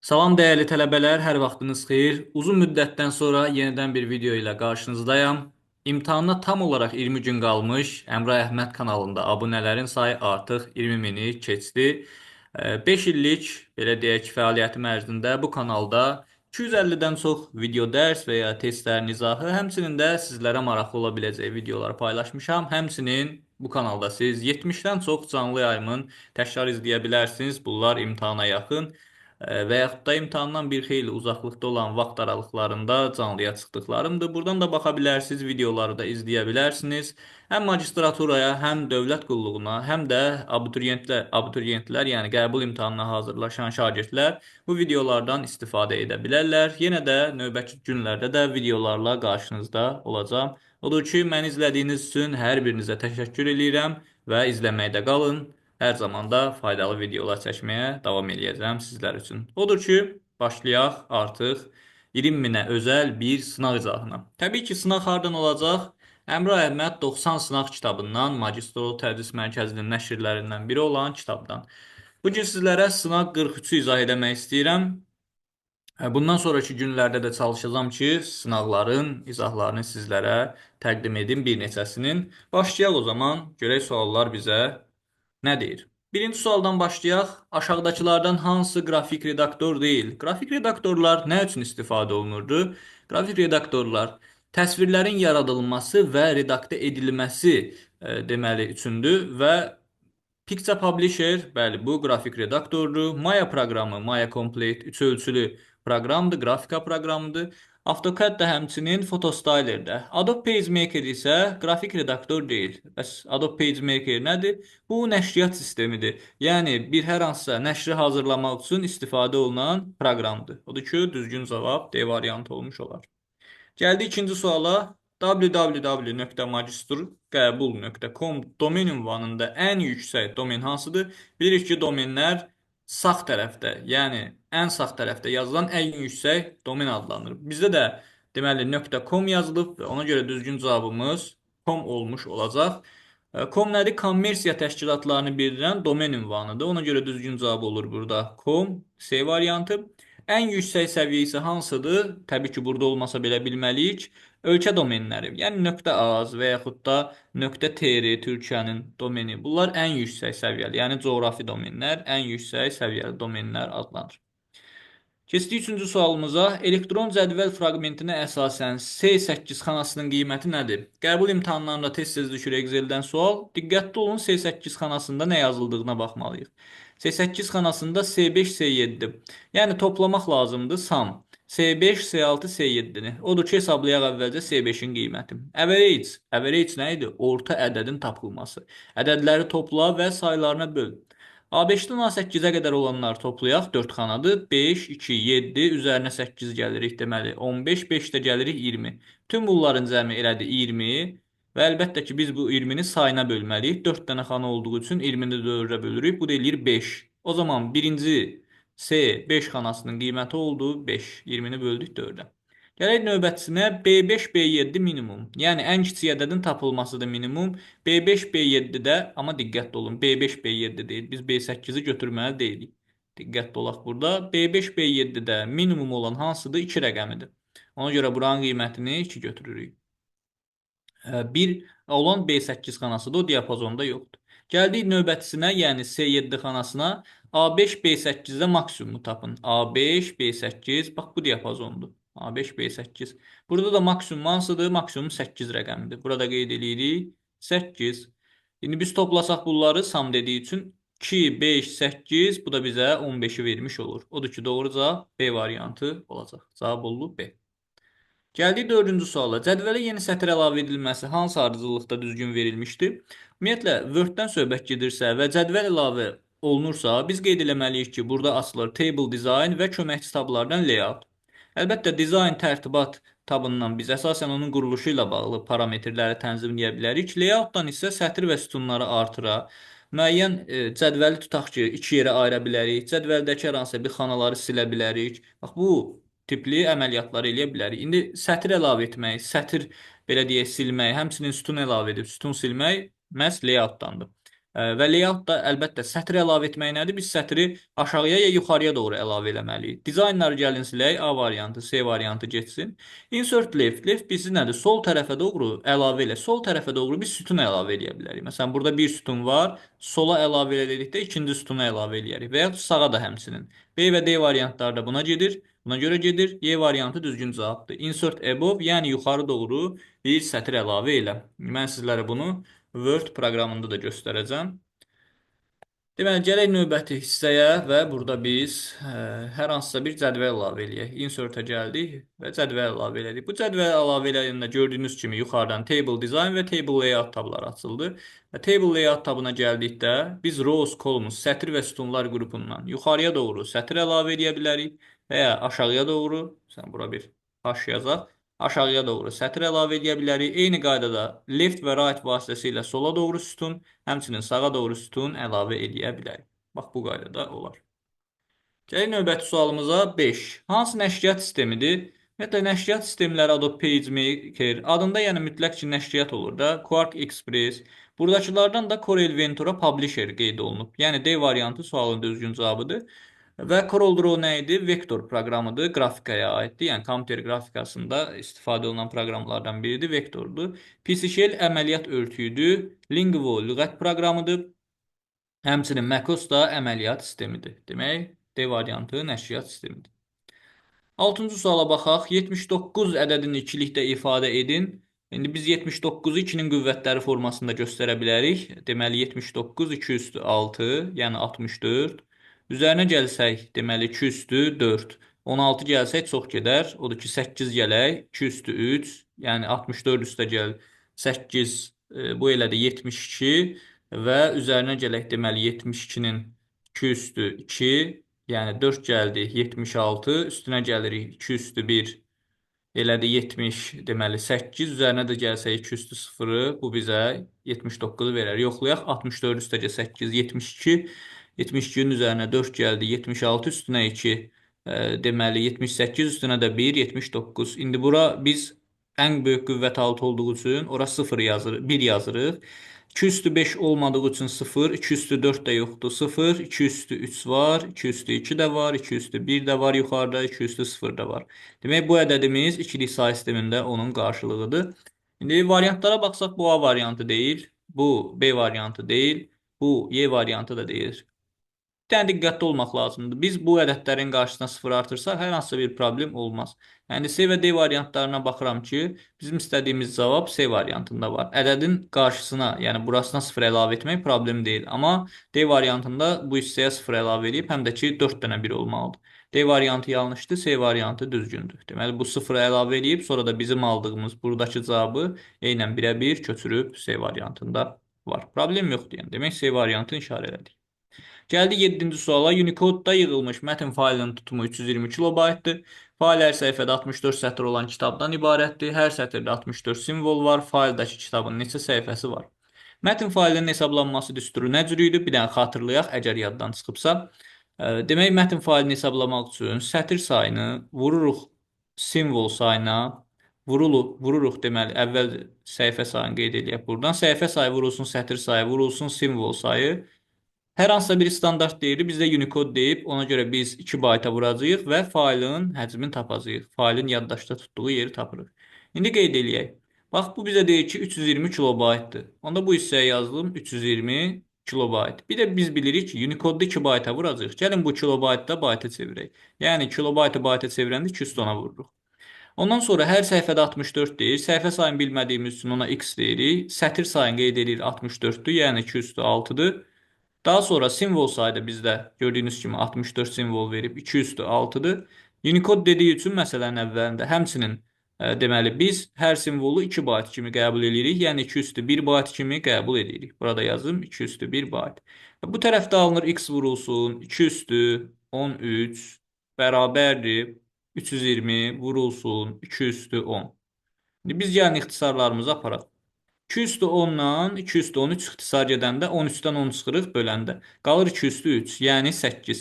Salam dəyərli tələbələr, hər vaxtınız xeyir. Uzun müddətdən sonra yenidən bir video ilə qarşınızdayam. İmtahana tam olaraq 20 gün qalmış. Əmrah Əhməd kanalında abunələrin sayı artıq 20 mini keçdi. 5 illik, belə deyək, fəaliyyətim ərzində bu kanalda 250-dən çox video dərs və ya testlərin izahı, həmçinin də sizlərə maraqlı ola biləcək videolar paylaşmışam. Həmçinin bu kanalda siz 70-dən çox canlı yayımın təkrar izləyə bilərsiniz. Bunlar imtahana yaxın və yaxud da imtahandan bir xeyli uzaqlıqda olan vaxt aralıqlarında canlıya çıxdıqlarımdır. Buradan da baxa bilərsiniz, videoları da izləyə bilərsiniz. Həm magistraturaya, həm dövlət qulluğuna, həm də abituriyentlər, yəni qəbul imtahanına hazırlaşan şagirdlər bu videolardan istifadə edə bilərlər. Yenə də növbəti günlərdə də videolarla qarşınızda olacağam. Odur ki, məni izlədiyiniz üçün hər birinizə təşəkkür edirəm və izləməkdə qalın. Hər zaman da faydalı videolar çəkməyə davam eləyəcəm sizlər üçün. Odur ki, başlayaq artıq 20 minə özəl bir sınaq izahına. Təbii ki, sınaq hardan olacaq? Əmrah Əhməd 90 sınaq kitabından, Magistro Tədris Mərkəzinin nəşrlərindən biri olan kitabdan. Bugün sizlərə sınaq 43-ü izah etmək istəyirəm. Bundan sonraki günlərdə də çalışacağam ki, sınaqların izahlarını sizlərə təqdim edim bir neçəsinin. Başlayaq o zaman, görək suallar bizə nə deyir? Birinci sualdan başlayaq. Aşağıdakılardan hansı qrafik redaktor deyil? Qrafik redaktorlar nə üçün istifadə olunurdu? Qrafik redaktorlar təsvirlərin yaradılması və redaktə edilməsi deməli üçündür və Picture Publisher, bəli, bu qrafik redaktordur. Maya proqramı, Maya Complete 3 ölçülü proqramdır, qrafika proqramıdır. AutoCAD da həmçinin Photostyler-də. Adobe PageMaker isə qrafik redaktor deyil. Bəs Adobe PageMaker nədir? Bu nəşriyyat sistemidir. Yəni bir hər hansısa nəşri hazırlamaq üçün istifadə olunan proqramdır. Odur ki, düzgün cavab D variantı olmuş olar. Gəldi ikinci suala. www.magistrqabul.com domen ünvanında ən yüksək domen hansıdır? Bilirik ki, domenlər sağ tərəfdə, yəni ən sağ tərəfdə yazılan ən yüksək domen adlanır. Bizdə də deməli .com yazılıb və ona görə düzgün cavabımız com olmuş olacaq. Com nədir? Kommersiya təşkilatlarını bildirən domen ünvanıdır. Ona görə düzgün cavab olur burada com, C variantı. Ən yüksək səviyyə isə hansıdır? Təbii ki, burada olmasa belə bilməliyik. Ölkə domenləri, yəni .az və yaxud da .tr Türkiyənin domeni. Bunlar ən yüksək səviyyəli, yəni coğrafi domenlər, ən yüksək səviyyəli domenlər adlanır. Keçdik üçüncü sualımıza. Elektron cədvəl fraqmentinə əsasən C8 xanasının qiyməti nədir? Qəbul imtahanlarında tez-tez düşür Exceldən sual. Diqqətli olun, C8 xanasında nə yazıldığına baxmalıyıq. C8 xanasında C5, C7. Yəni toplamaq lazımdır sum. C5, C6, C7-ni. Odur ki, hesablayaq əvvəlcə C5-in qiyməti. Average. Average nə idi? Orta ədədin tapılması. Ədədləri topla və saylarına böl. A5-dən A8-ə qədər olanları toplayaq, 4 xanadır. 5, 2, 7, üzərinə 8 gəlirik, deməli 15, 5-də gəlirik 20. Tüm bunların cəmi elədi 20 və əlbəttə ki, biz bu 20-ni sayına bölməliyik. 4 dənə xana olduğu üçün 20-ni 4-ə bölürük, bu da eləyir 5. O zaman birinci C5 xanasının qiyməti oldu 5, 20-ni böldük 4-ə. Gələk növbətisinə B5, B7 minimum. Yəni ən kiçik ədədin tapılmasıdır minimum. B5, B7-də, amma diqqətli olun, B5, B7 deyil. Biz B8-i götürməli deyilik. Diqqətli olaq burada. B5, B7-də minimum olan hansıdır? 2 rəqəmidir. Ona görə buranın qiymətini 2 götürürük. 1 olan B8 xanasıdır, o diapazonda yoxdur. Gəldik növbətisinə, yəni C7 xanasına. A5, B8-də maksimumu tapın. A5, B8, bax bu diapazondur. A5, B8. Burada da maksimum hansıdır? Maksimum 8 rəqəmidir. Burada qeyd edirik 8. İndi biz toplasaq bunları sam dediyi üçün 2, 5, 8, bu da bizə 15-i vermiş olur. Odur ki, doğru cavab B variantı olacaq. Cavab oldu B. Gəldik dördüncü suala. Cədvələ yeni sətir əlavə edilməsi hansı ardıcıllıqda düzgün verilmişdir? Ümumiyyətlə, Word-dən söhbət gedirsə və cədvəl əlavə olunursa, biz qeyd eləməliyik ki, burada açılır Table Design və köməkçi tablardan Layout. Əlbəttə, Design tərtibat tabından biz əsasən onun quruluşu ilə bağlı parametrləri tənzimləyə bilərik. Layout-dan isə sətir və sütunları artıra, müəyyən cədvəli tutaq ki, iki yerə ayıra bilərik. Cədvəldəki hər hansısa bir xanaları silə bilərik. Bax, bu tipli əməliyyatları eləyə bilərik. İndi sətir əlavə etmək, sətir belə deyək silmək, həmçinin sütun əlavə edib sütun silmək məhz layoutdandır. Və layout da əlbəttə sətr əlavə etmək nədir? Biz sətri aşağıya ya yuxarıya doğru əlavə eləməliyik. Dizaynları gəlin silək. A variantı, C variantı getsin. Insert left. Left bizi nədir? Sol tərəfə doğru əlavə elə. Sol tərəfə doğru biz sütun əlavə edə bilərik. Məsələn, burada bir sütun var. Sola əlavə edildikdə ikinci sütunu əlavə eləyərik. Və ya sağa da həmçinin. B və D variantları da buna gedir. Buna görə gedir. Y variantı düzgün cavabdır. Insert above, yəni yuxarı doğru bir sətr əlavə elə. Mən sizlərə bunu Word proqramında da göstərəcəm. Deməli, gələk növbəti hissəyə və burada biz hər hansısa bir cədvəl əlavə eləyək. Insert-ə gəldik və cədvəl əlavə elədik. Bu cədvəl əlavə eləyəndə gördüyünüz kimi yuxarıdan Table Design və Table Layout tabları açıldı. Və Table Layout tabına gəldikdə biz Rows, Columns, sətr və sütunlar qrupundan yuxarıya doğru sətr əlavə edə bilərik və ya aşağıya doğru, sən bura bir haş yazaq, aşağıya doğru sətr əlavə edə bilərik. Eyni qaydada left və right vasitəsilə sola doğru sütun, həmçinin sağa doğru sütun əlavə edə bilərik. Bax, bu qaydada olar. Gələk növbəti sualımıza 5. Hansı nəşriyyat sistemidir? Ümumiyyətlə, nəşriyyat sistemləri Adobe PageMaker adında, yəni mütləq ki, nəşriyyat olur da. Quark Express. Buradakılardan da Corel Ventura Publisher qeyd olunub. Yəni D variantı sualın düzgün cavabıdır. Və CorelDRAW nə idi? Vektor proqramıdır, qrafikaya aiddir. Yəni kompüter qrafikasında istifadə olunan proqramlardan biridir, vektordur. PCShell əməliyyat örtüyüdür. Linguo lüğət proqramıdır. Həmçinin MacOS da əməliyyat sistemidir. Demək, D variantı nəşriyyat sistemidir. 6-cı suala baxaq. 79 ədədini ikilikdə ifadə edin. İndi biz 79-u 2-nin qüvvətləri formasında göstərə bilərik. Deməli, 79 2 üstü 6, yəni 64. Üzərinə gəlsək, deməli, 2 üstü 4. 16 gəlsək çox gedər. Odur ki, 8 gələk. 2 üstü 3, yəni 64 üstə gəl. 8, bu elədi 72 və üzərinə gələk, deməli, 72-nin 2 üstü 2, yəni 4 gəldi 76, üstünə gəlirik 2 üstü 1, elədi 70, deməli 8, üzərinə də gəlsək 2 üstü 0, bu bizə 79-u verər. Yoxlayaq, 64 üstəcə 8, 72, 72-nin üzərinə 4 gəldi, 76 üstünə 2, deməli 78 üstünə də 1, 79. İndi bura biz ən böyük qüvvət 6 olduğu üçün ora 0 yazırıq, 1 yazırıq. 2 üstü 5 olmadığı üçün 0, 2 üstü 4 də yoxdur, 0, 2 üstü 3 var, 2 üstü 2 də var, 2 üstü 1 də var yuxarıda, 2 üstü 0 da var. Demək, bu ədədimiz ikilik say sistemində onun qarşılığıdır. İndi variantlara baxsaq, bu A variantı deyil, bu B variantı deyil, bu Y variantı da deyil. Bir dənə diqqətli olmaq lazımdır. Biz bu ədədlərin qarşısına 0 artırsaq, hər hansısa bir problem olmaz. Yəni C və D variantlarına baxıram ki, bizim istədiyimiz cavab C variantında var. Ədədin qarşısına, yəni burasına 0 əlavə etmək problem deyil. Amma D variantında bu hissəyə 0 əlavə edib, həm də ki 4 dənə 1 olmalıdır. D variantı yanlışdır, C variantı düzgündür. Deməli, bu 0 əlavə edib, sonra da bizim aldığımız buradakı cavabı eynən birə-bir köçürüb C variantında var. Problem yoxdur, yəni. Demək, C variantını işarə elədik. Gəldi 7-ci suala. Unicode-da yığılmış mətn faylının tutumu 320 kilobaytdır. Fayl hər səhifədə 64 sətr olan kitabdan ibarətdir. Hər sətirdə 64 simvol var. Fayldakı kitabın neçə səhifəsi var? Mətn faylının hesablanması düsturu nə cür idi? Bir dənə xatırlayaq, əgər yaddan çıxıbsa. Demək, mətn faylını hesablamaq üçün sətr sayını vururuq simvol sayına, vururuq deməli, əvvəl səhifə sayını qeyd edək buradan. Səhifə sayı vurulsun, sətr sayı vurulsun, simvol sayı. Hər hansısa bir standart deyiri bizdə Unicode deyib, ona görə biz 2 bayta vuracağıq və faylın həcmini tapacağıq. Faylın yaddaşda tutduğu yeri tapırıq. İndi qeyd eləyək. Bax, bu bizə deyir ki, 320 kilobaytdır. Onda bu hissəyə yazdım 320 kilobayt. Bir də biz bilirik ki, Unicode-da 2 bayta vuracağıq. Gəlin bu kilobaytda bayta çevirək. Yəni, kilobaytı bayta çevirəndə 210-a vururuq. Ondan sonra hər səhifədə 64 deyir. Səhifə sayını bilmədiyimiz üçün ona x deyirik. Sətir sayını qeyd edirik 64-dür, yəni 2 üstü 6-dır. Daha sonra simvol sayda bizdə gördüyünüz kimi 64 simvol verib 2 üstü 6-dır. Unicode dediyi üçün məsələnin əvvəlində həmçinin deməli biz hər simvolu 2 bayt kimi qəbul edirik. Yəni 2 üstü 1 bayt kimi qəbul edirik. Burada yazım 2 üstü 1 bayt. Bu tərəfdə alınır x vurulsun 2 üstü 13 bərabərdir 320 vurulsun 2 üstü 10. İndi biz gəlin ixtisarlarımızı aparaq. 2 üstü 10-dan 2 üstü 13 ixtisar gedəndə 13-dən 10 çıxırıq böləndə. Qalır 2 üstü 3, yəni 8.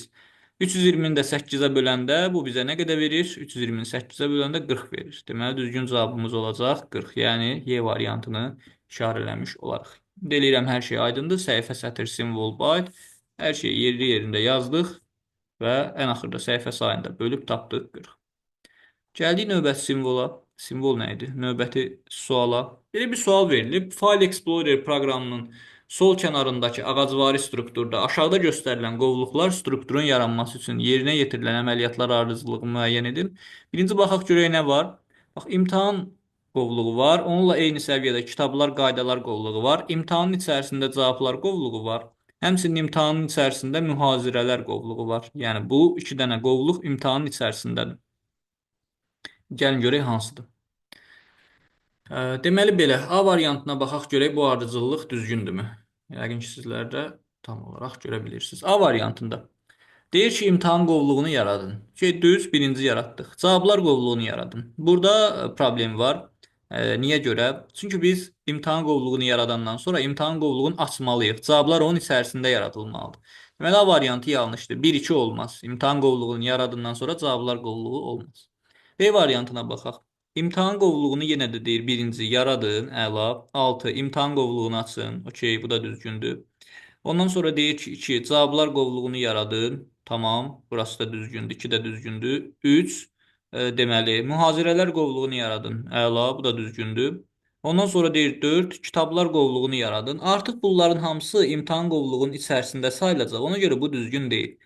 320-ni də 8-ə böləndə bu bizə nə qədər verir? 320-ni 8-ə böləndə 40 verir. Deməli, düzgün cavabımız olacaq 40. Yəni, Y variantını işarələmiş olarıq. Delirəm hər şey aydındır. Səhifə, sətr, simvol, byte. Hər şeyi yerli yerində yazdıq və ən axırda səhifə sayında bölüb tapdıq 40. Gəldik növbəti simvola. Simvol nə idi? Növbəti suala. Belə bir sual verilib. File Explorer proqramının sol kənarındakı ağacvari strukturda aşağıda göstərilən qovluqlar strukturun yaranması üçün yerinə yetirilən əməliyyatlar ardıcıllığı müəyyən edin. Birinci baxaq görək nə var. Bax, imtahan qovluğu var. Onunla eyni səviyyədə kitablar, qaydalar qovluğu var. İmtahanın içərisində cavablar qovluğu var. Həmçinin imtahanın içərisində mühazirələr qovluğu var. Yəni bu iki dənə qovluq imtahanın içərisindədir. Gəlin görək hansıdır. Deməli belə, A variantına baxaq görək bu ardıcıllıq düzgündürmü? Yəqin ki, sizlər də tam olaraq görə bilirsiniz. A variantında deyir ki, imtahan qovluğunu yaradın. Düz birinci yaratdıq. Cavablar qovluğunu yaradın. Burada problem var. Niyə görə? Çünki biz imtahan qovluğunu yaradandan sonra imtahan qovluğunu açmalıyıq. Cavablar onun içərisində yaradılmalıdır. Deməli, A variantı yanlışdır. 1-2 olmaz. İmtahan qovluğunu yaradından sonra cavablar qovluğu olmaz. B variantına baxaq. İmtahan qovluğunu yenə də deyir birinci yaradın, əla. 6. İmtahan qovluğunu açın. Okey, bu da düzgündür. Ondan sonra deyir ki, 2. Cavablar qovluğunu yaradın. Tamam, burası da düzgündür. 2 də düzgündür. 3. Deməli, mühazirələr qovluğunu yaradın. Əla, bu da düzgündür. Ondan sonra deyir 4. Kitablar qovluğunu yaradın. Artıq bunların hamısı imtahan qovluğunun içərisində sayılacaq. Ona görə bu düzgün deyil.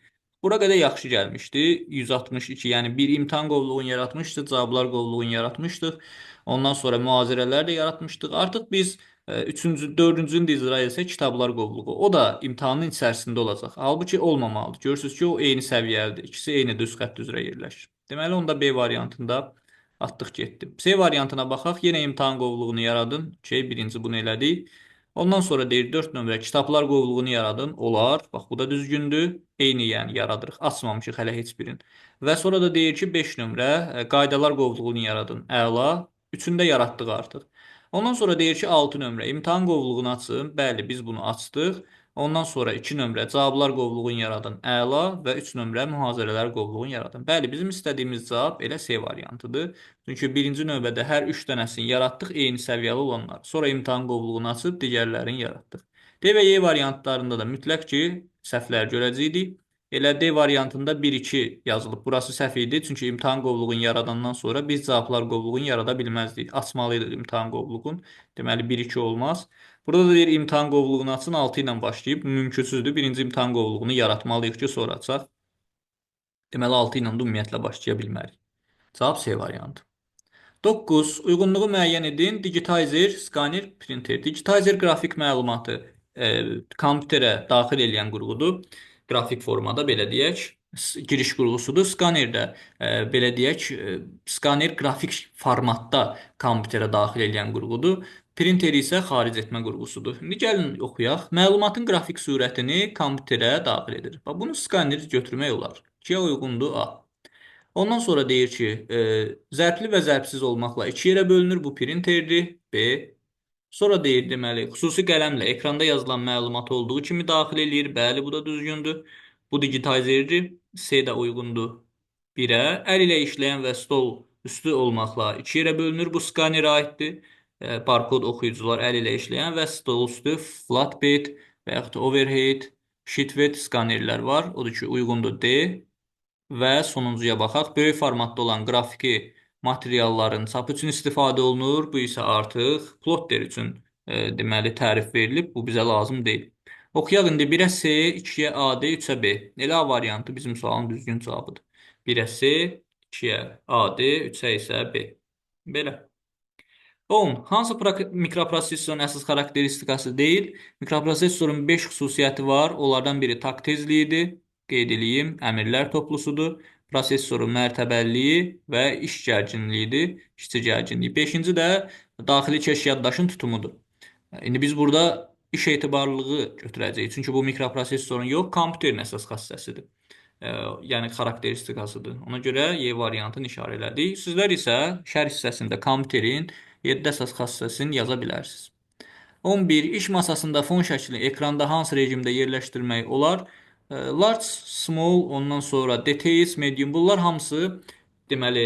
Bura qədər yaxşı gəlmişdi. 162, yəni bir imtahan qovluğunu yaratmışdıq, cavablar qovluğunu yaratmışdıq. Ondan sonra mühazirələr də yaratmışdıq. Artıq biz üçüncü, dördüncünü də icra etsək kitablar qovluğu. O da imtahanın içərisində olacaq. Halbuki olmamalıdır. Görürsünüz ki, o eyni səviyyəlidir. İkisi eyni düz xətt üzrə yerləşir. Deməli, onda B variantında atdıq getdi. C variantına baxaq. Yenə imtahan qovluğunu yaradın. Birinci bunu elədik. Ondan sonra deyir 4 nömrə kitablar qovluğunu yaradın. Olar. Bax, bu da düzgündür. Eyni yəni yaradırıq. Açmamışıq hələ heç birini. Və sonra da deyir ki 5 nömrə qaydalar qovluğunu yaradın. Əla. Üçünü də yaratdıq artıq. Ondan sonra deyir ki 6 nömrə imtahan qovluğunu açın. Bəli, biz bunu açdıq. Ondan sonra 2 nömrə cavablar qovluğunu yaradın. Əla və 3 nömrə mühazirələr qovluğunu yaradın. Bəli, bizim istədiyimiz cavab elə C variantıdır. Çünki birinci növbədə hər 3 dənəsini yaratdıq, eyni səviyyəli olanlar. Sonra imtahan qovluğunu açıb digərlərini yaratdıq. D və Y variantlarında da mütləq ki, səhvlər görəcəydik. Elə D variantında 1-2 yazılıb. Burası səhv idi. Çünki imtahan qovluğunu yaradandan sonra biz cavablar qovluğunu yarada bilməzdik. Açmalıydıq imtahan qovluğunu. Deməli 1-2 olmaz. Burada da deyir imtahan qovluğunu açın 6 ilə başlayıb. Mümkünsüzdür. Birinci imtahan qovluğunu yaratmalıyıq ki, sonra açaq. Deməli 6 ilə də ümumiyyətlə başlaya bilmərik. Cavab C variantı. 9. Uyğunluğu müəyyən edin. Digitizer, skaner, printer. Digitizer qrafik məlumatı kompüterə daxil edən qurğudur. Qrafik formada belə deyək. Giriş qurğusudur. Skaner də belə deyək, skaner qrafik formatda kompüterə daxil edən qurğudur. Printer isə xaric etmə qurğusudur. İndi gəlin oxuyaq. Məlumatın qrafik surətini kompüterə daxil edir. Bunu skaner götürmək olar. 2-yə uyğundur A. Ondan sonra deyir ki, zərfli və zərfsiz olmaqla 2 yerə bölünür. Bu printerdir. B. Sonra deyir, deməli, xüsusi qələmlə ekranda yazılan məlumat olduğu kimi daxil eləyir. Bəli, bu da düzgündür. Bu digitizerdir. C də uyğundur 1-ə. Əl ilə işləyən və stol üstü olmaqla 2 yerə bölünür. Bu skanerə aiddir. Barkod oxuyucular əl ilə işləyən və stol üstü flatbed və yaxud da overhead, sheetfed skanerlər var. Odur ki, uyğundur D. Və sonuncuya baxaq. Böyük formatda olan qrafiki materialların çapı üçün istifadə olunur. Bu isə artıq plotter üçün deməli tərif verilib. Bu bizə lazım deyil. Oxuyaq indi 1-ə C, 2-yə A, D, 3-ə B. Elə A variantı bizim sualın düzgün cavabıdır. 1-ə C, 2-yə A, D, 3-ə isə B. Belə. 10. Hansı mikroprosesorun əsas xarakteristikası deyil? Mikroprosesorun 5 xüsusiyyəti var. Onlardan biri takt tezliyidir. Qeyd edeyim, əmrlər toplusudur. Prosesorun mərtəbəliliyi və iş gərginliyidir. İşçi gərginliyi. 5-ci də daxili keş yaddaşın tutumudur. İndi biz burada iş etibarlılığı götürəcəyik. Çünki bu mikroprosesorun yox, kompüterin əsas xassəsidir. Yəni xarakteristikasıdır. Ona görə Y variantını işarə elədik. Sizlər isə şərh hissəsində kompüterin 7 əsas xassəsini yaza bilərsiniz. 11. İş masasında fon şəkli ekranda hansı rejimdə yerləşdirmək olar? Large, small, ondan sonra details, medium. Bunlar hamısı deməli,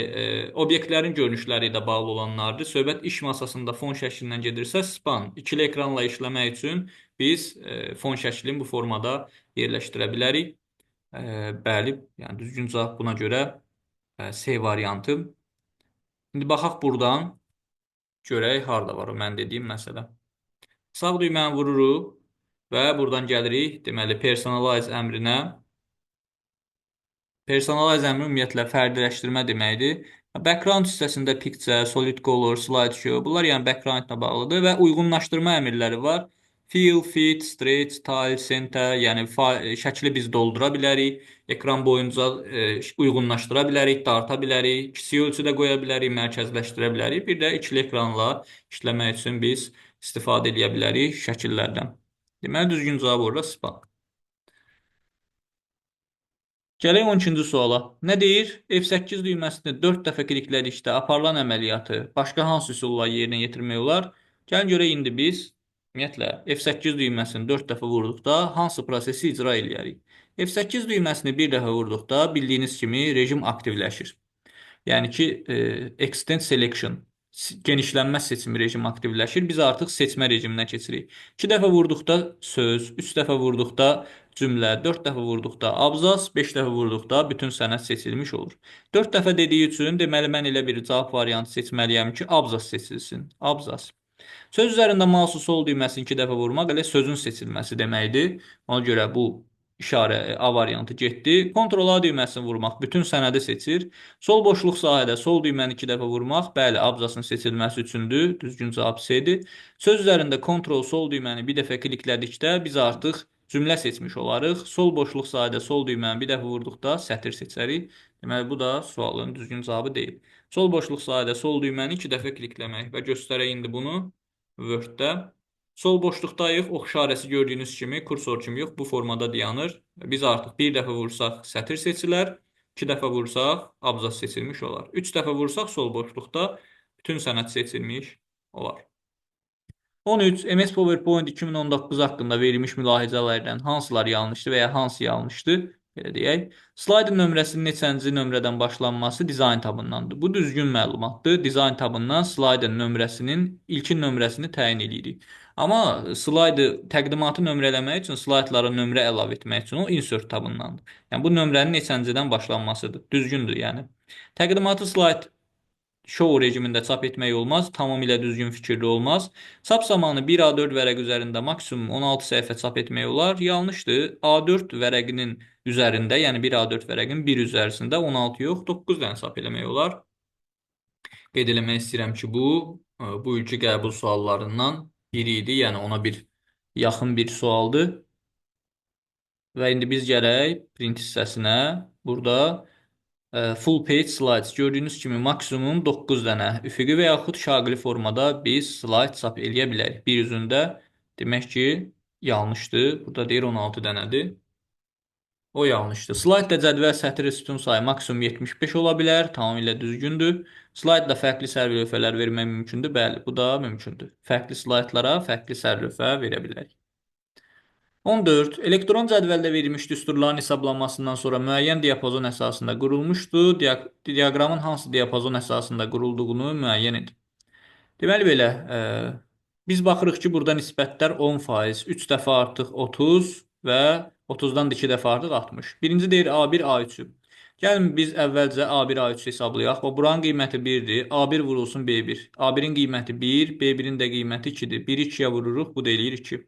obyektlərin görünüşləri ilə bağlı olanlardır. Söhbət iş masasında fon şəklindən gedirsə, span ikili ekranla işləmək üçün biz fon şəklini bu formada yerləşdirə bilərik. Bəli, yəni düzgün cavab buna görə C variantı. İndi baxaq burdan, görək harda var o mən dediyim məsələ. Sağ düyməni vururuq və buradan gəlirik, deməli, personalize əmrinə. Personalize əmri ümumiyyətlə fərdiləşdirmə deməkdir. Background hissəsində picture, solid color, slideshow, bunlar yəni background ilə bağlıdır və uyğunlaşdırma əmrləri var. Fill, fit, stretch, tile, center, yəni şəkli biz doldura bilərik, ekran boyunca uyğunlaşdıra bilərik, darta bilərik, kiçik ölçüdə qoya bilərik, mərkəzləşdirə bilərik. Bir də ikili ekranla işləmək üçün biz istifadə edə bilərik şəkillərdən. Deməli, düzgün cavab orada span. Gələk 12-ci suala. Nə deyir? F8 düyməsini 4 dəfə klikledikdə aparılan əməliyyatı başqa hansı üsulla yerinə yetirmək olar? Gəlin görək indi biz ümumiyyətlə F8 düyməsini 4 dəfə vurduqda hansı prosesi icra eləyərik? F8 düyməsini bir dəfə vurduqda bildiyiniz kimi rejim aktivləşir. Yəni ki, Extend Selection, genişlənmə seçimi rejimi aktivləşir. Biz artıq seçmə rejiminə keçirik. 2 dəfə vurduqda söz, 3 dəfə vurduqda cümlə, 4 dəfə vurduqda abzas, 5 dəfə vurduqda bütün sənəd seçilmiş olur. 4 dəfə dediyi üçün deməli mən elə bir cavab variantı seçməliyəm ki, abzas seçilsin. Abzas. Söz üzərində mausu sol düyməsini 2 dəfə vurmaq elə sözün seçilməsi deməkdir. Ona görə bu işarə A variantı getdi. Ctrl A düyməsini vurmaq bütün sənədi seçir. Sol boşluq sahədə sol düyməni 2 dəfə vurmaq, bəli, abzasın seçilməsi üçündür. Düzgün cavab C-dir. Söz üzərində Ctrl sol düyməni bir dəfə kliklədikdə biz artıq cümlə seçmiş olarıq. Sol boşluq sahədə sol düyməni bir dəfə vurduqda sətr seçərik. Deməli, bu da sualın düzgün cavabı deyil. Sol boşluq sahədə sol düyməni 2 dəfə klikləmək və göstərək indi bunu Word-də. Sol boşluqdayıq. Ox işarəsi gördüyünüz kimi kursor kimi yox, bu formada dayanır. Biz artıq bir dəfə vursaq sətr seçilər, 2 dəfə vursaq abzas seçilmiş olar. 3 dəfə vursaq sol boşluqda bütün sənəd seçilmiş olar. 13. MS PowerPoint 2019 haqqında verilmiş mülahizələrdən hansılar yanlışdır və ya hansı yanlışdır? Belə deyək. Slaydın nömrəsinin neçənci nömrədən başlanması dizayn tabındandır. Bu düzgün məlumatdır. Dizayn tabından slaydın nömrəsinin ilkin nömrəsini təyin edirik. Amma slaydı, təqdimatı nömrələmək üçün slaydlara nömrə əlavə etmək üçün o insert tabındandır. Yəni bu nömrənin neçəncidən başlanmasıdır. Düzgündür yəni. Təqdimatı slayd show rejimində çap etmək olmaz, tamamilə düzgün fikirli olmaz. Çap zamanı bir A4 vərəq üzərində maksimum 16 səhifə çap etmək olar. Yanlışdır. A4 vərəqinin üzərində, yəni bir A4 vərəqin bir üzərisində 16 yox, 9 dənə çap eləmək olar. Qeyd eləmək istəyirəm ki, bu ilki qəbul suallarından biri idi, yəni ona bir yaxın bir sualdır. Və indi biz gələk print hissəsinə. Burada full page slides. Gördüyünüz kimi maksimum 9 dənə üfüqi və yaxud şaqili formada biz slide çap eləyə bilərik. Bir üzündə demək ki, yanlışdır. Burada deyir 16 dənədir. O yanlışdır. Slaytda cədvəl sətr sütun sayı maksimum 75 ola bilər. Tamamilə düzgündür. Slaytda fərqli sərlövhələr vermək mümkündür. Bəli, bu da mümkündür. Fərqli slaytlara fərqli sərlövhə verə bilərik. 14. Elektron cədvəldə verilmiş düsturların hesablanmasından sonra müəyyən diapazon əsasında qurulmuşdur. Diaqramın hansı diapazon əsasında qurulduğunu müəyyən edin. Deməli belə, biz baxırıq ki, burada nisbətlər 10%, 3 dəfə artıq 30 və 30-dan 2 dəfə artıq 60. Birinci deyir A1, A3-ü. Gəlin biz əvvəlcə A1, A3 hesablayaq. O, buranın qiyməti 1-dir. A1 vurulsun B1. A1-in qiyməti 1, B1-in də qiyməti 2-dir. 1-i 2-yə vururuq, bu da eləyir 2.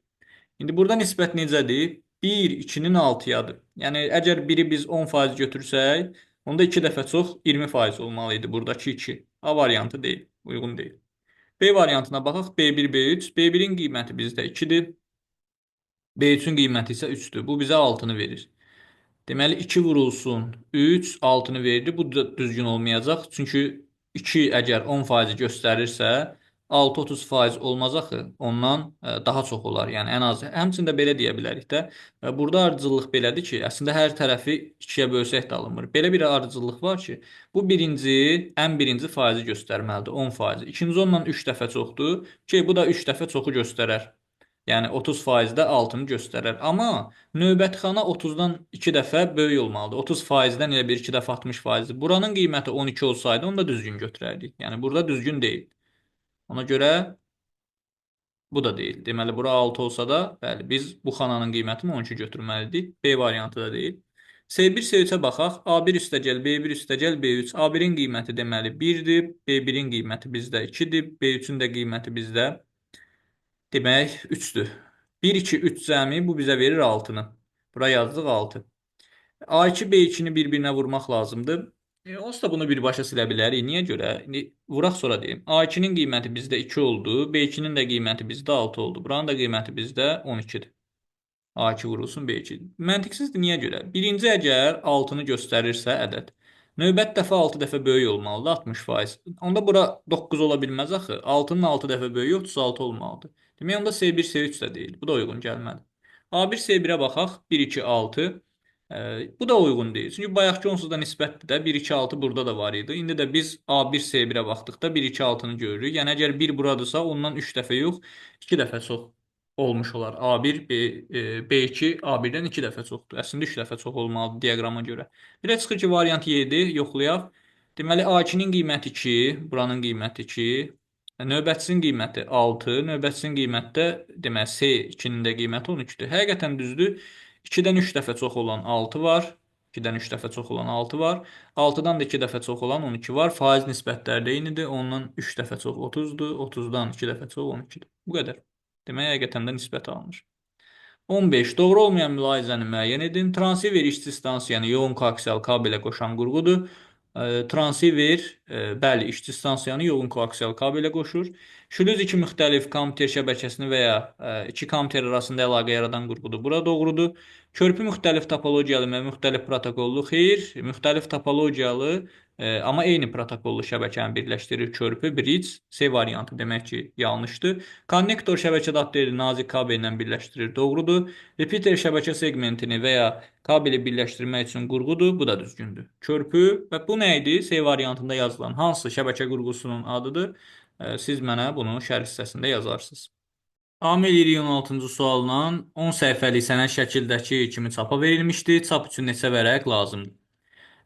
İndi burada nisbət necədir? 1, 2-nin 6-yadır. Yəni, əgər biri biz 10% götürsək, onda 2 dəfə çox 20% olmalı idi. Buradakı 2. A variantı deyil, uyğun deyil. B variantına baxaq. B1, B3. B1-in qiyməti bizdə 2-dir. B3-ün qiyməti isə 3-dür. Bu bizə 6-nı verir. Deməli, 2 vurulsun 3, 6-nı verdi. Bu da düzgün olmayacaq. Çünki 2 əgər 10% göstərirsə, 6 30% olmaz axı. Ondan daha çox olar. Yəni ən az. Həmçində belə deyə bilərik də. Burada ardıcıllıq belədir ki, əslində hər tərəfi 2-yə bölsək də alınmır. Belə bir ardıcıllıq var ki, bu ən birinci faizi göstərməlidir, 10%. İkinci ondan 3 dəfə çoxdur ki, bu da 3 dəfə çoxu göstərər. Yəni 30%də 6-nı göstərər. Amma növbətxana 30-dan 2 dəfə böyük olmalıdır. 30%-dən elə bir 2 dəfə 60%-dir. Buranın qiyməti 12 olsaydı, onu da düzgün götürərdik. Yəni burada düzgün deyil. Ona görə bu da deyil. Deməli, bura 6 olsa da, bəli, biz bu xananın qiymətini 12 götürməliydik. B variantı da deyil. C1, C3-ə baxaq. A1 üstəgəl, B1 üstəgəl, B3. A1-in qiyməti deməli 1-dir, B1-in qiyməti bizdə 2-dir, B3-ün də qiyməti bizdə demək 3-dür. 1, 2, 3 cəmi bu bizə verir 6-nı. Bura yazdıq 6. A2, B2-ni bir-birinə vurmaq lazımdır. Onsuz da bunu birbaşa silə bilərik. Niyə görə? İndi vuraq sonra deyim. A2-nin qiyməti bizdə 2 oldu. B2-nin də qiyməti bizdə 6 oldu. Buranın da qiyməti bizdə 12-dir. A2 vurulsun B2. Məntiqsizdir, niyə görə? Birinci əgər 6-nı göstərirsə ədəd, növbət dəfə 6 dəfə böyük olmalıdır, 60%. Onda bura 9 ola bilməz axı. 6-nın 6 dəfə böyüyü 36 olmalıdır. Demək, onda C1, C3 də deyil. Bu da uyğun gəlmədi. A1, C1-ə baxaq. 1, 2, 6. Bu da uyğun deyil. Çünki bayaqki onsuz da nisbətdir də. 1, 2, 6 burada da var idi. İndi də biz A1, C1-ə baxdıqda 1, 2, 6-nı görürük. Yəni əgər 1 buradırsa, ondan 3 dəfə yox, 2 dəfə çox olmuş olar. A1, B2 A1-dən 2 dəfə çoxdur. Əslində 3 dəfə çox olmalıdır diaqrama görə. Bir də çıxır ki, variant 7, yoxlayaq. Deməli A2-nin qiyməti 2, buranın qiyməti 2, növbətçinin qiyməti 6, növbətçinin qiyməti də deməli C2-nin də qiyməti 13-dür. Həqiqətən düzdür. 2-dən 3 dəfə çox olan 6 var. 2-dən 3 dəfə çox olan 6 var. 6-dan da 2 dəfə çox olan 12 var. Faiz nisbətləri eynidir. Ondan 3 dəfə çox 30-dur. 30-dan 2 dəfə çox 12-dir. Bu qədər. Demək, həqiqətən də nisbət alınır. 15. Doğru olmayan mülahizəni müəyyən edin. Transiver işçi stansiyanı yoğun koaksial kabelə qoşan qurğudur. Transiver, bəli, işçi stansiyanı yoğun koaksial kabelə qoşur. Şlüz iki müxtəlif kommüter şəbəkəsini və ya iki kommüter arasında əlaqə yaradan qurğudur. Bura doğrudur. Körpü müxtəlif topologiyalı və müxtəlif protokollu. Xeyr, müxtəlif topologiyalı, amma eyni protokollu şəbəkəni birləşdirir körpü, bridge. C variantı demək ki, yanlışdır. Konnektor şəbəkə adapteri nazik kabel ilə birləşdirir. Doğrudur. Repeater şəbəkə segmentini və ya kabeli birləşdirmək üçün qurğudur. Bu da düzgündür. Körpü və bu nə idi? C variantında yazılan hansı şəbəkə qurğusunun adıdır? Siz mənə bunu şərh hissəsində yazarsınız. Amil 16-cı sualdan 10 səhifəlik sənəd şəkildəki kimi çapa verilmişdir. Çap üçün neçə vərəq lazımdır?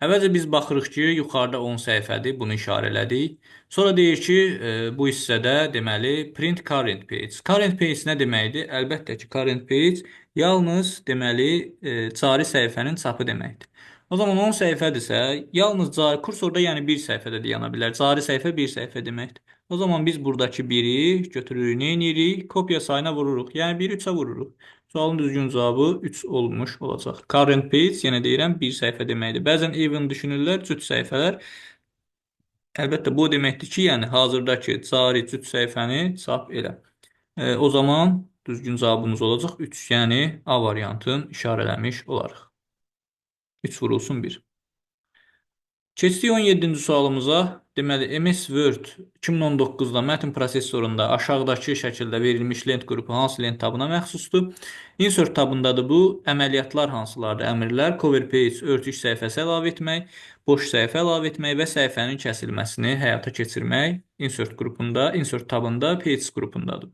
Əvvəlcə biz baxırıq ki, yuxarıda 10 səhifədir, bunu işarələdik. Sonra deyir ki, bu hissədə deməli print current page. Current page nə deməkdir? Əlbəttə ki, current page yalnız deməli cari səhifənin çapı deməkdir. O zaman 10 səhifədirsə, yalnız cari kursorda yəni bir səhifədə də yana bilər. Cari səhifə bir səhifə deməkdir. O zaman biz buradakı 1-i götürürük, nə edirik? Kopya sayına vururuq. Yəni 1-i 3-ə vururuq. Sualın düzgün cavabı 3 olmuş olacaq. Current page, yenə deyirəm, bir səhifə deməkdir. Bəzən even düşünürlər, cüt səhifələr. Əlbəttə, bu deməkdir ki, yəni hazırdakı cari cüt səhifəni çap elə. O zaman düzgün cavabımız olacaq 3. Yəni A variantını işarələmiş olarıq. 3 vurulsun 1. Keçdik 17-ci sualımıza. Deməli, MS Word 2019-da mətn prosesorunda aşağıdakı şəkildə verilmiş lent qrupu hansı lent tabına məxsusdur? Insert tabındadır bu. Əməliyyatlar hansılardır? Əmrlər, cover page, örtük səhifəsi əlavə etmək, boş səhifə əlavə etmək və səhifənin kəsilməsini həyata keçirmək insert qrupunda, insert tabında, pages qrupundadır.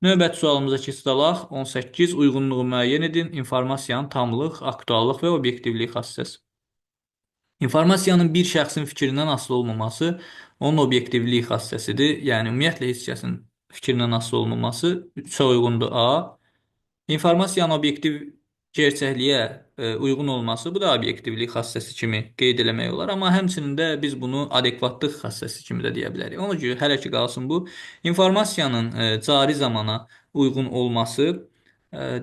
Növbəti sualımıza keçid alaq. 18. Uyğunluğu müəyyən edin. İnformasiyanın tamlıq, aktuallıq və obyektivlik xassəsi. İnformasiyanın bir şəxsin fikrindən asılı olmaması onun obyektivlik xassəsidir. Yəni, ümumiyyətlə, heç kəsin fikrindən asılı olmaması 3-ə uyğundur A. İnformasiyanın obyektiv gerçəkliyə uyğun olması, bu da obyektivlik xassəsi kimi qeyd eləmək olar. Amma həmçinin də biz bunu adekvatlıq xassəsi kimi də deyə bilərik. Ona görə hələ ki qalsın bu. İnformasiyanın cari zamana uyğun olması,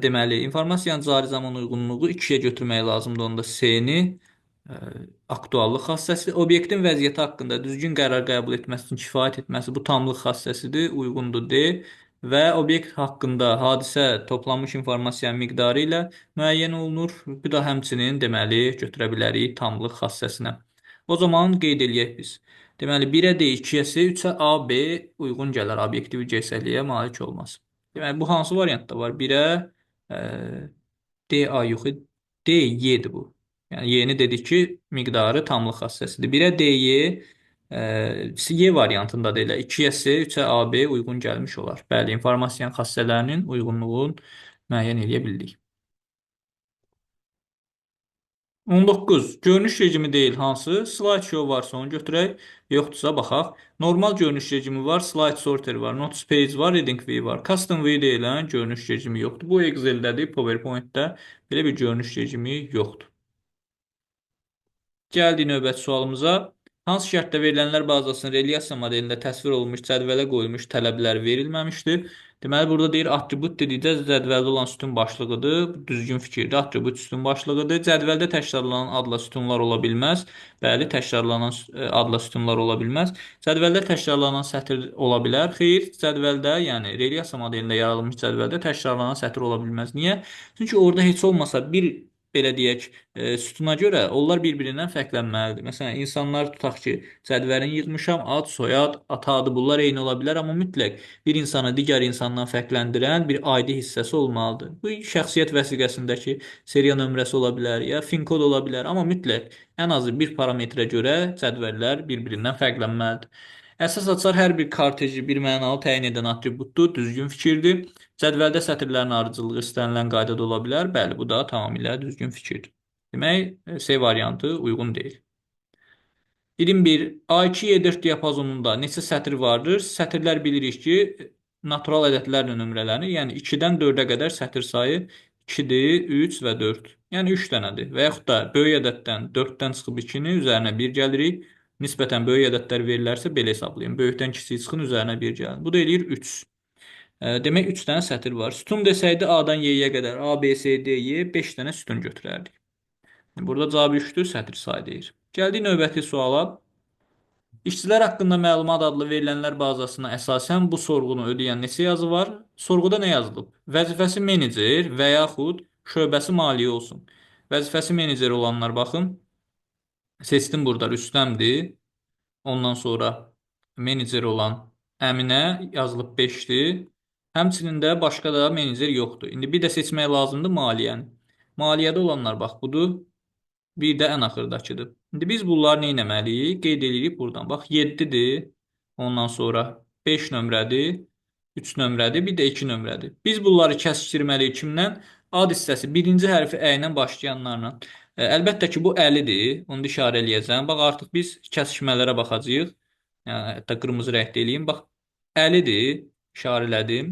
deməli, informasiyanın cari zaman uyğunluğu 2-yə götürmək lazımdır. Onda C-ni aktuallıq xassəsi, obyektin vəziyyəti haqqında düzgün qərar qəbul etməsi üçün kifayət etməsi bu tamlıq xassəsidir, uyğundur D və obyekt haqqında hadisə toplanmış informasiyanın miqdarı ilə müəyyən olunur. Bu da həmçinin deməli götürə bilərik tamlıq xassəsinə. O zaman qeyd eləyək biz. Deməli 1-ə D, 2-yə C, 3-ə A, B uyğun gələr obyektiv gerçəkliyə malik olmaz. Deməli bu hansı variantda var? 1-ə D, A yox, D, Y-dir bu. Yəni, Y-ni dedik ki, miqdarı tamlıq xassəsidir. 1-ə DY, Y variantında da elə 2-yə S, 3-ə AB uyğun gəlmiş olar. Bəli, informasiyanın xassələrinin uyğunluğunu müəyyən edə bildik. 19. Görünüş rejimi deyil hansı? Slideshow varsa onu götürək, yoxdursa baxaq. Normal görünüş rejimi var, slide sorter var, notes page var, reading view var. Custom view deyilən görünüş rejimi yoxdur. Bu Excel-dədir, PowerPoint-də belə bir görünüş rejimi yoxdur. Gəldik növbəti sualımıza. Hansı şərtdə verilənlər bazasının relyasiya modelində təsvir olunmuş cədvələ qoyulmuş tələblər verilməmişdir? Deməli, burada deyir, atribut dedikdə cədvəldə olan sütun başlığıdır. Bu düzgün fikirdir. Atribut sütun başlığıdır. Cədvəldə təkrarlanan adla sütunlar ola bilməz. Bəli, təkrarlanan adla sütunlar ola bilməz. Cədvəldə təkrarlanan sətr ola bilər. Xeyr, cədvəldə, yəni relyasiya modelində yaradılmış cədvəldə təkrarlanan sətr ola bilməz. Niyə? Çünki orada heç olmasa bir belə deyək, sütuna görə onlar bir-birindən fərqlənməlidir. Məsələn, insanlar tutaq ki, cədvəlin yığmışam, ad, soyad, ata adı bunlar eyni ola bilər, amma mütləq bir insanı digər insandan fərqləndirən bir ID hissəsi olmalıdır. Bu şəxsiyyət vəsiqəsindəki seriya nömrəsi ola bilər, ya fin kod ola bilər, amma mütləq ən azı bir parametrə görə cədvəllər bir-birindən fərqlənməlidir. Əsas açar hər bir karteji bir mənalı təyin edən atributdur, düzgün fikirdir. Cədvəldə sətirlərin ardıcıllığı istənilən qaydada ola bilər. Bəli, bu da tamamilə düzgün fikirdir. Demək, C variantı uyğun deyil. 21. A2, Y4 diapazonunda neçə sətr vardır? Sətirlər bilirik ki, natural ədədlərlə nömrələnir. Yəni 2-dən 4-ə qədər sətr sayı 2-dir, 3 və 4. Yəni 3 dənədir. Və yaxud da böyük ədəddən 4-dən çıxıb 2-ni üzərinə 1 gəlirik. Nisbətən böyük ədədlər verilərsə belə hesablayın. Böyükdən kiçik çıxın üzərinə 1 gəlin. Bu da eləyir 3. Demək 3 dənə sətr var. Sütun desəydi A-dan Y-yə qədər A, B, C, D, Y 5 dənə sütun götürərdik. Burada cavab 3-dür, sətr sayı deyir. Gəldik növbəti suala. İşçilər haqqında məlumat adlı verilənlər bazasına əsasən bu sorğunu ödəyən neçə yazı var? Sorğuda nə yazılıb? Vəzifəsi menecer və yaxud şöbəsi maliyyə olsun. Vəzifəsi menecer olanlar baxın. Seçdim burada Rüstəmdir. Ondan sonra menecer olan Əminə yazılıb 5-dir. Həmçinin də başqa da menecer yoxdur. İndi bir də seçmək lazımdır maliyyəni. Maliyyədə olanlar bax budur. Bir də ən axırdakıdır. İndi biz bunları nə etməliyik? Qeyd edirik buradan. Bax 7-dir. Ondan sonra 5 nömrədir. 3 nömrədir. Bir də 2 nömrədir. Biz bunları kəsişdirməliyik kimdən? Ad hissəsi birinci hərfi ə ilə başlayanlarla. Əlbəttə ki, bu 50-dir. Onu da işarə eləyəcəm. Bax, artıq biz kəsişmələrə baxacağıq. Yəni, hətta qırmızı rəngdə eləyim. Bax, 50-dir. İşarələdim.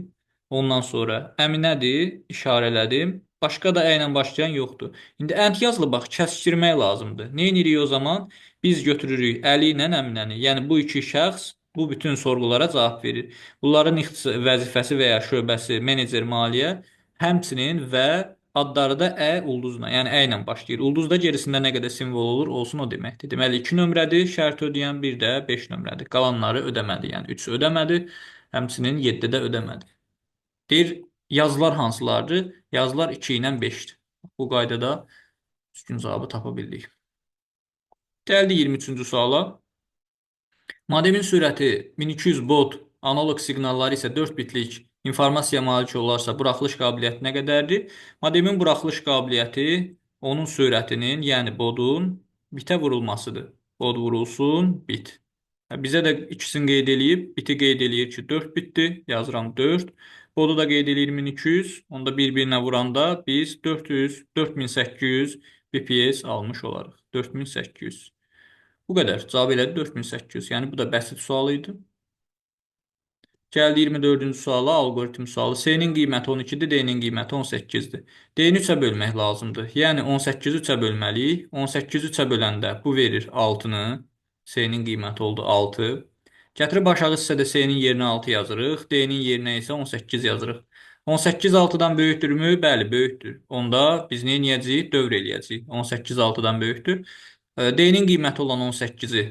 Ondan sonra Əminədir. İşarələdim. Başqa da ə ilə başlayan yoxdur. İndi ənt yazılı bax, kəsişdirmək lazımdır. Nə edirik o zaman? Biz götürürük Əli ilə Əminəni. Yəni, bu iki şəxs bu bütün sorğulara cavab verir. Bunların vəzifəsi və ya şöbəsi, menecer, maliyyə, həmçinin və adları da ə ulduzla, yəni ə ilə başlayır. Ulduz da gerisində nə qədər simvol olur, olsun o deməkdir. Deməli 2 nömrədir, şərt ödəyən, bir də 5 nömrədir. Qalanları ödəmədi, yəni 3 ödəmədi, həmçinin 7 də ödəmədi. Deyir, yazılar hansılardır? Yazılar 2 ilə 5-dir. Bu qaydada düzgün cavabı tapa bildik. Gəldi 23-cü suala. Modemin sürəti 1200 baud, analoq siqnalları isə 4 bitlik informasiya malik olarsa buraxılış qabiliyyəti nə qədərdir? Modemin buraxılış qabiliyyəti onun sürətinin, yəni baudun bitə vurulmasıdır. Baud vurulsun, bit. Bizə də ikisini qeyd eləyib, biti qeyd eləyir ki, 4 bitdir, yazıram 4. Baudu da qeyd eləyir 1200, onda bir-birinə vuranda biz 400, 4800 BPS almış olarıq. 4800. Bu qədər. Cavab elədi 4800. Yəni bu da bəsit sual idi. Gəldi 24-cü suala, alqoritm sualı. C-nin qiyməti 12-dir, D-nin qiyməti 18-dir. D-ni 3-ə bölmək lazımdır. Yəni 18-i 3-ə bölməliyik. 18-i 3-ə böləndə bu verir 6-nı. C-nin qiyməti oldu 6. Gətirib aşağı hissədə C-nin yerinə 6 yazırıq. D-nin yerinə isə 18 yazırıq. 18 6-dan böyükdürmü? Bəli, böyükdür. Onda biz nə edəcəyik? Dövr eləyəcəyik. 18 6-dan böyükdür. D-nin qiyməti olan 18-i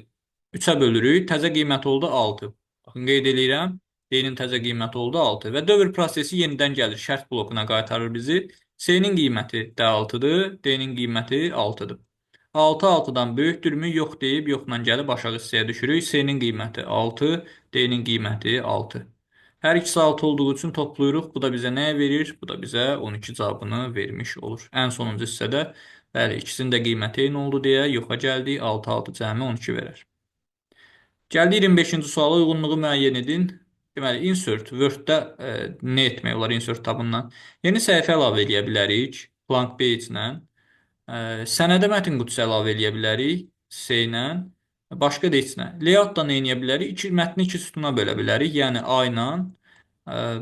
3-ə bölürük. Təzə qiyməti oldu 6. Baxın, qeyd edirəm. D-nin təzə qiyməti oldu 6 və dövr prosesi yenidən gəlir. Şərt blokuna qaytarır bizi. C-nin qiyməti də 6-dır, D-nin qiyməti 6-dır. 6 6-dan böyükdürmü? Yox deyib, yoxla gəlib aşağı hissəyə düşürük. C-nin qiyməti 6, D-nin qiyməti 6. Hər ikisi 6 olduğu üçün toplayırıq. Bu da bizə nə verir? Bu da bizə 12 cavabını vermiş olur. Ən sonuncu hissədə, bəli, ikisinin də qiyməti eyni oldu deyə yoxa gəldik. 6 6 cəmi 12 verər. Gəldi 25-ci suala uyğunluğu müəyyən edin. Deməli, insert Word-də nə etmək olar insert tabından? Yeni səhifə əlavə eləyə bilərik blank page-lə. Sənədə mətn qutusu əlavə eləyə bilərik C ilə. Başqa da heç nə. Layout-da nə edə bilərik? Mətni iki sütuna bölə bilərik. Yəni A ilə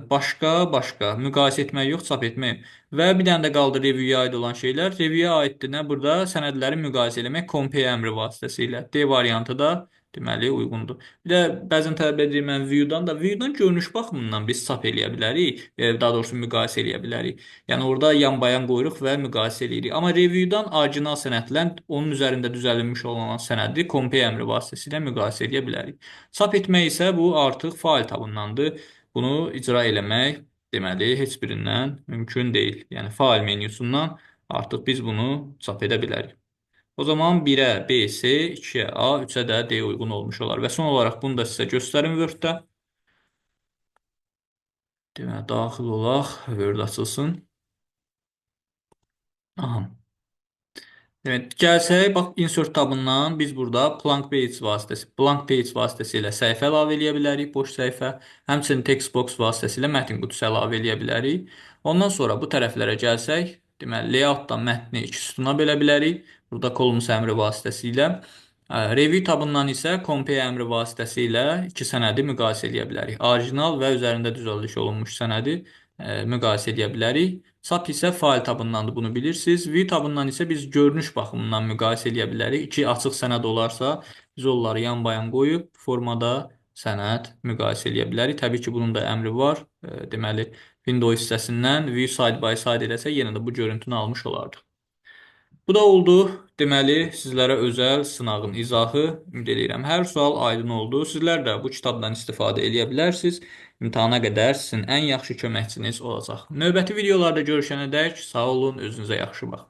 başqa müqayisə etmək yox, çap etmək. Və bir dənə də qaldı review-ya aid olan şeylər. Review-ya aiddir nə? Burada sənədləri müqayisə etmək compare əmri vasitəsilə. D variantı da deməli uyğundur. Bir də bəzən tələb edir mən view-dan da view-dan görünüş baxımından biz çap eləyə bilərik, daha doğrusu müqayisə eləyə bilərik. Yəni orada yan-bayan qoyuruq və müqayisə eləyirik. Amma review-dan orijinal sənədlə onun üzərində düzəldilmiş olan sənədi compare əmri vasitəsilə müqayisə eləyə bilərik. Çap etmək isə bu artıq fail tabındandır. Bunu icra eləmək deməli heç birindən mümkün deyil. Yəni fail menyusundan artıq biz bunu çap edə bilərik. O zaman 1-ə B, C, 2-yə A, 3-ə də D uyğun olmuş olar. Və son olaraq bunu da sizə göstərim Word-də. Deməli, daxil olaq, Word açılsın. Aha. Evet, gəlsək, bax, insert tabından biz burada blank page vasitəsilə səhifə əlavə eləyə bilərik, boş səhifə. Həmçinin text box vasitəsilə mətn qutusu əlavə eləyə bilərik. Ondan sonra bu tərəflərə gəlsək, deməli, layoutdan mətni iki sütuna bölə bilərik. Burada columns əmri vasitəsilə. Review tabından isə compare əmri vasitəsilə iki sənədi müqayisə eləyə bilərik. Orijinal və üzərində düzəldiş olunmuş sənədi müqayisə eləyə bilərik. SAP isə fail tabındandır, bunu bilirsiniz. View tabından isə biz görünüş baxımından müqayisə eləyə bilərik. İki açıq sənəd olarsa, biz onları yan-bayan qoyub formada sənəd müqayisə eləyə bilərik. Təbii ki, bunun da əmri var. Deməli, Windows hissəsindən view side by side eləsə, yenə də bu görüntünü almış olardıq. Bu da oldu. Deməli, sizlərə özəl sınağın izahı ümid edirəm. Hər sual aydın oldu. Sizlər də bu kitabdan istifadə edə bilərsiniz. İmtahana qədər sizin ən yaxşı köməkçiniz olacaq. Növbəti videolarda görüşənədək sağ olun, özünüzə yaxşı baxın.